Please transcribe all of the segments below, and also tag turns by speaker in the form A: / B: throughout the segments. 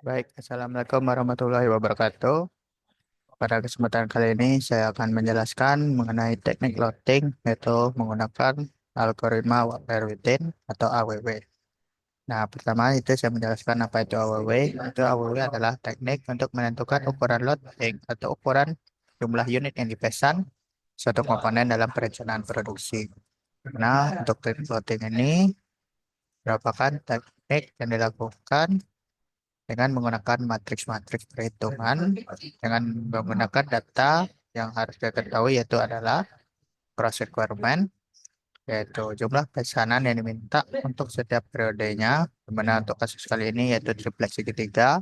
A: Baik, Assalamualaikum warahmatullahi wabarakatuh. Pada kesempatan kali ini saya akan menjelaskan mengenai teknik loading, yaitu menggunakan algoritma Wagner Within atau AWW. Nah, pertama itu saya menjelaskan apa itu AWW. Itu AWW adalah teknik untuk menentukan ukuran loading atau ukuran jumlah unit yang dipesan suatu komponen dalam perencanaan produksi. Nah, untuk teknik loading ini merupakan teknik yang dilakukan dengan menggunakan matriks-matriks perhitungan dengan menggunakan data yang harus kita ketahui yaitu adalah cross requirement, yaitu jumlah pesanan yang diminta untuk setiap periodenya, di mana untuk kasus kali ini yaitu triplek segitiga,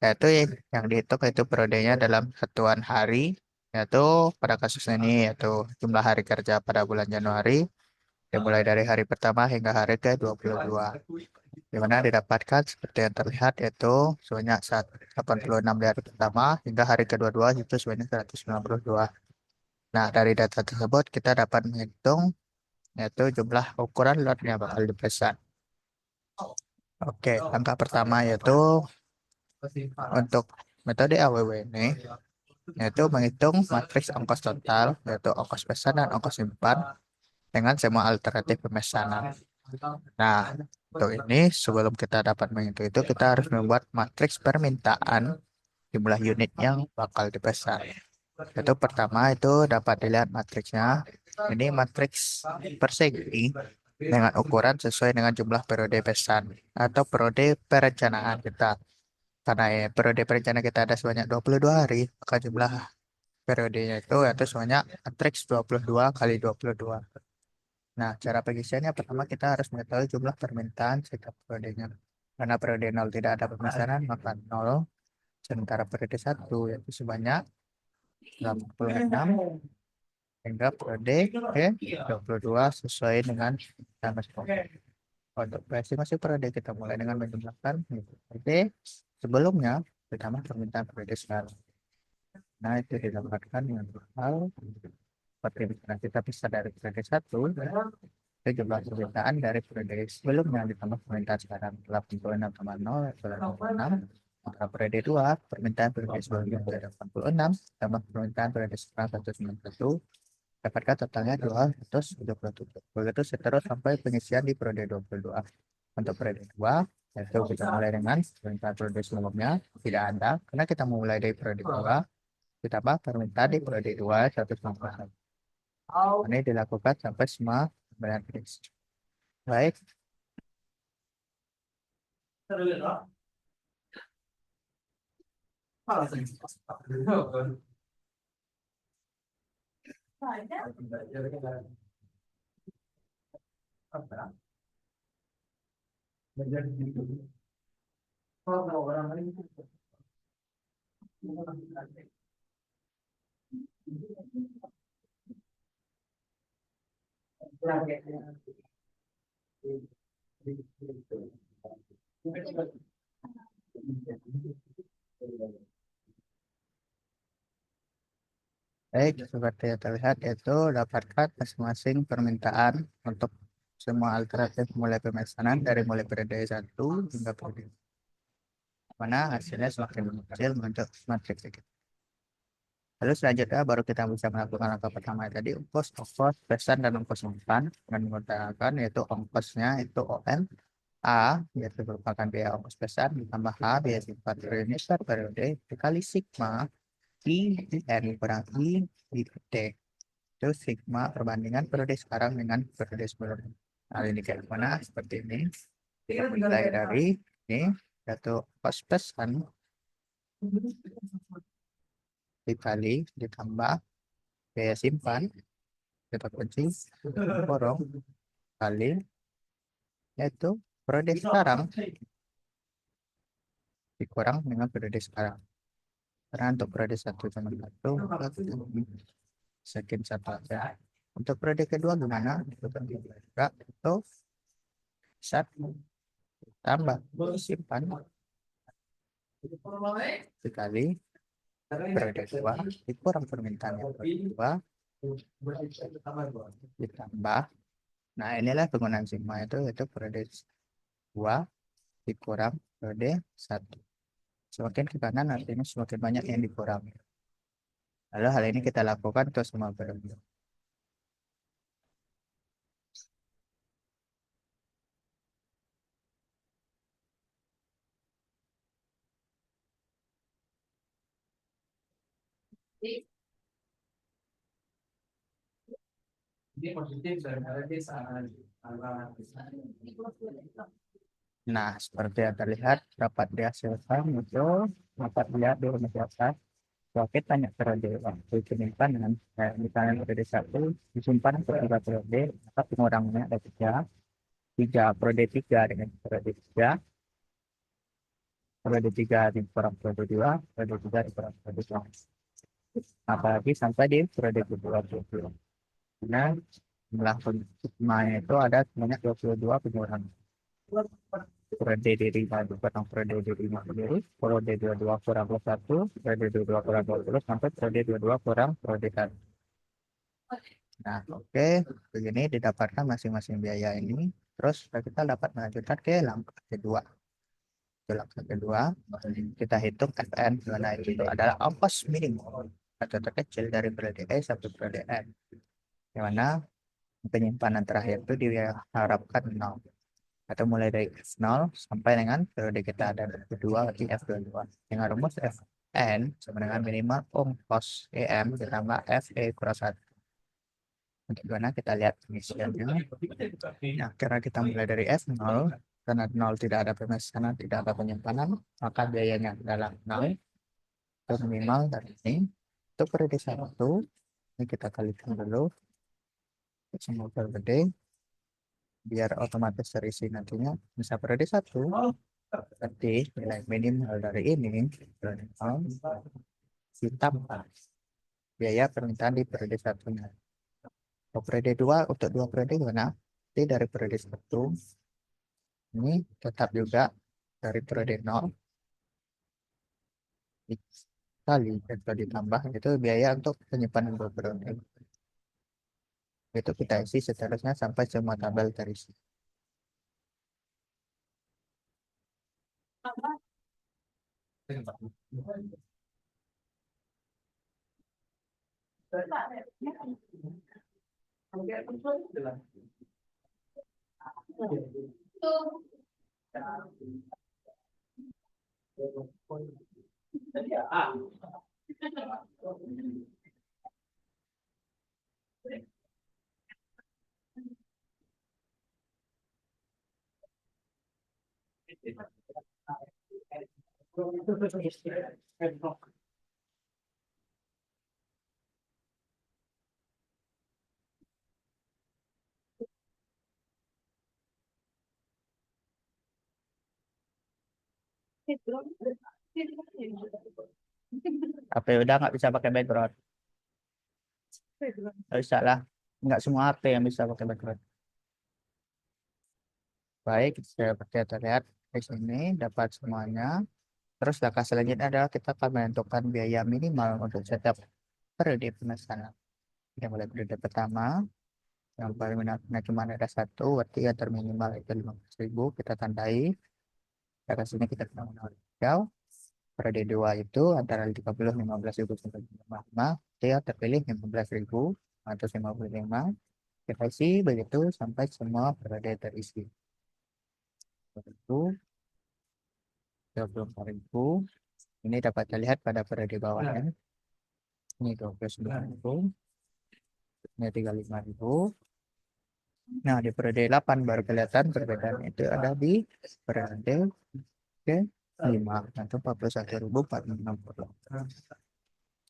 A: yaitu yang dihitung yaitu periodenya dalam satuan hari, yaitu pada kasus ini yaitu jumlah hari kerja pada bulan Januari dimulai dari hari pertama hingga hari ke-22, di mana didapatkan seperti yang terlihat yaitu sebanyak 86 di hari pertama hingga hari ke-22 itu sebanyak 192. Nah, dari data tersebut kita dapat menghitung yaitu jumlah ukuran lot yang bakal dipesan. Oke, langkah pertama yaitu untuk metode AWW ini yaitu menghitung matriks ongkos total yaitu ongkos pesan dan ongkos simpan dengan semua alternatif pemesanan. Nah, untuk ini sebelum kita dapat menghitung itu kita harus membuat matriks permintaan jumlah unit yang bakal dipesan. Itu pertama itu dapat dilihat matriksnya. Ini matriks persegi dengan ukuran sesuai dengan jumlah periode pesan atau periode perencanaan kita. Karena periode perencanaan kita ada sebanyak 22 hari, maka jumlah periodenya itu yaitu sebanyak matriks 22 kali 22. Nah, cara pengisiannya pertama kita harus mengetahui jumlah permintaan setiap periodenya. Karena periode 0 tidak ada pemesanan, maka 0. Sementara periode 1 yaitu sebanyak 86 hingga periode ke-22 sesuai dengan nama skop. Untuk masing-masing periode kita mulai dengan menjumlahkan periode sebelumnya ditambah permintaan periode sekarang. Nah, itu didapatkan dengan hal seperti misalnya kita bisa dari periode 1 itu jumlah permintaan dari periode sebelumnya ditambah permintaan sekarang 86,0 86. Maka periode 2 permintaan periode sebelumnya adalah 86 tambah permintaan periode sekarang 191, dapatkan totalnya 277. Begitu seterus sampai pengisian di periode 22. Untuk periode 2 yaitu kita mulai dengan permintaan periode sebelumnya tidak ada karena kita mulai dari periode 2 ditambah permintaan di periode 2 191. Ini dilakukan sampai semua benar. Baik, baik, seperti yang terlihat yaitu dapatkan masing-masing permintaan untuk semua alternatif mulai pemesanan dari mulai periode 1 hingga periode mana hasilnya semakin kecil untuk matriks kita. Lalu selanjutnya baru kita bisa melakukan langkah pertama tadi ongkos pesan dan ongkos simpan dengan menggunakan yaitu ongkosnya itu OM A yaitu merupakan biaya ongkos pesan ditambah H biaya simpan periode per periode dikali sigma I N kurang I T itu sigma perbandingan periode sekarang dengan periode sebelumnya. Hal ini kayak mana seperti ini. Kita mulai dari ini yaitu ongkos pesan dikali ditambah biaya simpan kita kunci kurung kali yaitu periode sekarang dikurang dengan periode sekarang. Karena untuk periode 1 sama 1 sekian 1 aja. Untuk periode kedua gimana? Juga itu 1 tambah simpan dikali periode 2 dikurang permintaan yang kedua ditambah. Nah, inilah penggunaan sigma itu yaitu periode 2 dikurang periode 1. Semakin ke kanan artinya semakin banyak yang dikurangi. Lalu hal ini kita lakukan ke semua variabel. Nah, seperti yang terlihat dapat dihasilkan itu dapat dilihat di rumah atas. Roket banyak periode waktu penyimpanan. Misalnya periode satu disimpan untuk 3 periode, maka pengurangannya ada tiga periode tiga dengan periode tiga, periode tiga dikurang periode dua, periode tiga dikurang periode dua. Apalagi sampai di periode kedua dua. Nah, jumlah semuanya itu ada sebanyak 22 pengurangan. Periode D5 dipotong periode D5 sendiri, periode 22 kurang plus 1, periode 22 kurang 20, sampai periode 22 kurang periode 1. Nah, oke, begini didapatkan masing-masing biaya ini. Terus kita dapat melanjutkan ke langkah kedua. Ke langkah kedua, kita hitung FN, mana itu adalah ongkos minimum atau terkecil dari periode E sampai periode N. Di mana penyimpanan terakhir itu diharapkan 0. Atau mulai dari F0 sampai dengan periode kita ada kedua di F22. Dengan rumus Fn sama dengan minimal ongkos EM ditambah FE kurang 1. Bagaimana kita lihat pengisiannya. Nah, karena kita mulai dari F0, karena 0 tidak ada pemesanan, tidak ada penyimpanan, maka biayanya adalah 0. Itu minimal dari ini. Untuk periode 1, ini kita kalikan dulu. Semua periode, biar otomatis terisi nantinya. Bisa periode 1, berarti nilai minimal dari ini ditambah biaya permintaan di periode satunya. Untuk periode 2, untuk 2 periode gimana? Jadi dari periode 1 ini tetap juga dari periode 0 dikali atau ditambah itu biaya untuk penyimpanan 2 periode. Itu kita isi seterusnya sampai semua tabel terisi. HP udah nggak bisa pakai background. Nggak bisa lah. Nggak semua HP yang bisa pakai background. Baik, seperti yang terlihat di sini dapat semuanya. Terus langkah selanjutnya adalah kita akan menentukan biaya minimal untuk setiap periode pemesanan. Kita mulai periode pertama, yang paling minatnya cuma ada satu, berarti yang terminimal itu 15.000, kita tandai. Dari sini kita menggunakan hijau. Periode 2 itu antara 30, 15.000 sampai 55. Dia terpilih 15.000 atau 55. Kita isi begitu sampai semua periode terisi. Itu 24.000. Ini dapat dilihat pada periode bawahnya. Ini 29.000. Ini 35.000. Nah, di periode 8 baru kelihatan perbedaan itu ada di periode ke 5 atau 41.460.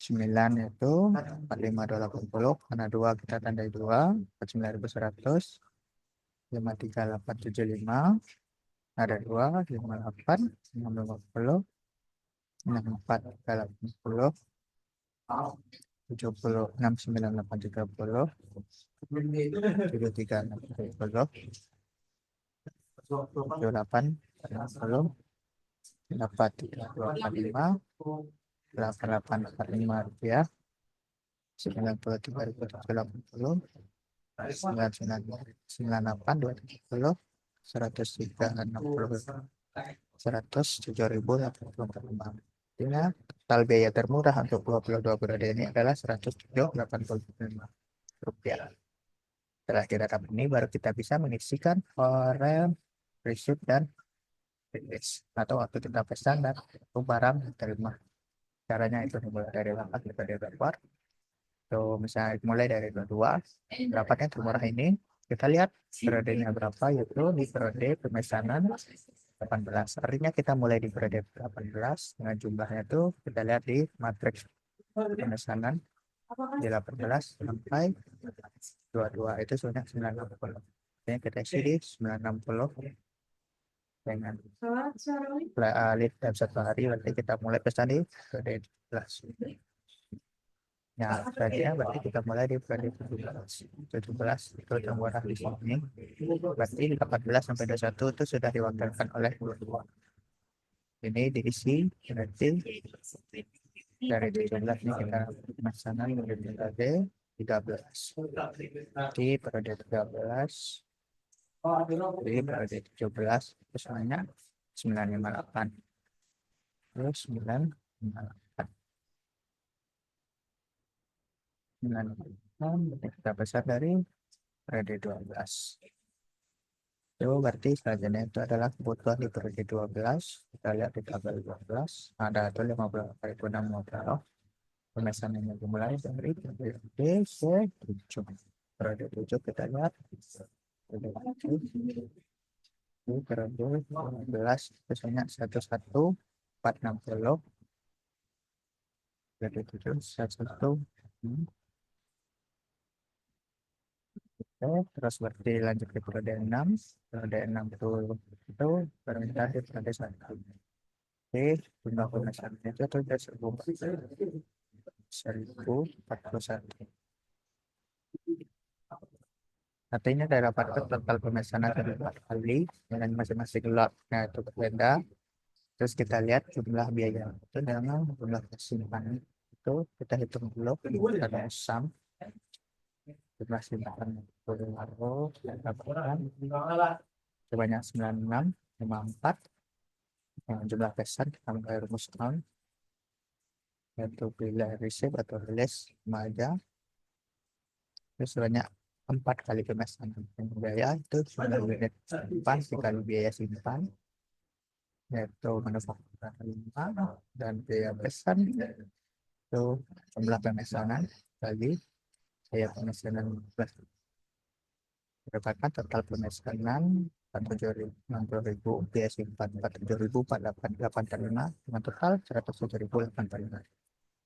A: 9 itu 45.280 karena 2 kita tandai 2, 49.100, 53.875, ada 2, 58, 650, 64.380, 70, 69.830, 73.630, 78, 60, dapat 345, 8845 rupiah, 93.780, 98 270, 103.60. 107.085. Artinya total biaya termurah untuk 22 periode ini adalah 107.085 rupiah. Setelah kita dapat ini, baru kita bisa mengisikan order, receipt, dan release. Atau waktu kita pesan dan itu barang diterima. Caranya itu dimulai dari langkah kita dari dapur. Tuh, misalnya mulai dari 22, dapatnya termurah ini. Kita lihat periodenya berapa, yaitu di periode pemesanan 18. Artinya kita mulai di periode 18 dengan jumlahnya itu kita lihat di matriks pemesanan di 18 sampai 22 itu sebanyak 960. Artinya kita isi di 960 dengan lead dalam satu hari, berarti kita mulai pesan di periode 17. Ya, berarti kita mulai di periode 17. 17 itu termurah di sini. Berarti 18 sampai 21 itu sudah diwakilkan oleh 22. Ini diisi berarti dari 17 ini kita pemesanan menjadi periode 13. Di periode 13 di periode 17 itu semuanya 958. Terus 958. 958 kita besar dari periode 12. Itu berarti selanjutnya itu adalah kebutuhan di periode 12. Kita lihat di tabel 12. Ada itu 50.650. Pemesanannya dimulai dari periode ke-7. Periode 7 kita lihat. Periode 7. Di periode 12 biasanya 11460. Periode 7 11. Oke, terus berarti lanjut ke periode 6. Periode 6 itu permintaan di periode 1. Oke, jumlah pemesanannya itu ada 1041. Artinya saya dapatkan total pemesanan dari 4 kali dengan masing-masing lot. Nah, itu berbeda. Terus kita lihat jumlah biaya itu dengan jumlah simpanan itu kita hitung dulu. Ada sum jumlah simpanan itu kita dapatkan sebanyak 9654. Yang jumlah pesan kita mulai rumuskan yaitu bila receipt atau release sama aja. Terus sebanyak 4 kali pemesanan. Yang biaya itu sebanyak unit simpan dikali biaya simpan yaitu manufaktur 5 dan biaya pesan itu jumlah pemesanan kali biaya pemesanan plus mendapatkan total pemesanan 47.060, biaya simpan 47.485 dengan total 107.085.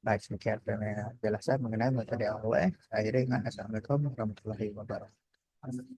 A: Baik, sekian penjelasan mengenai metode AOE. Akhirnya dengan Assalamualaikum warahmatullahi wabarakatuh.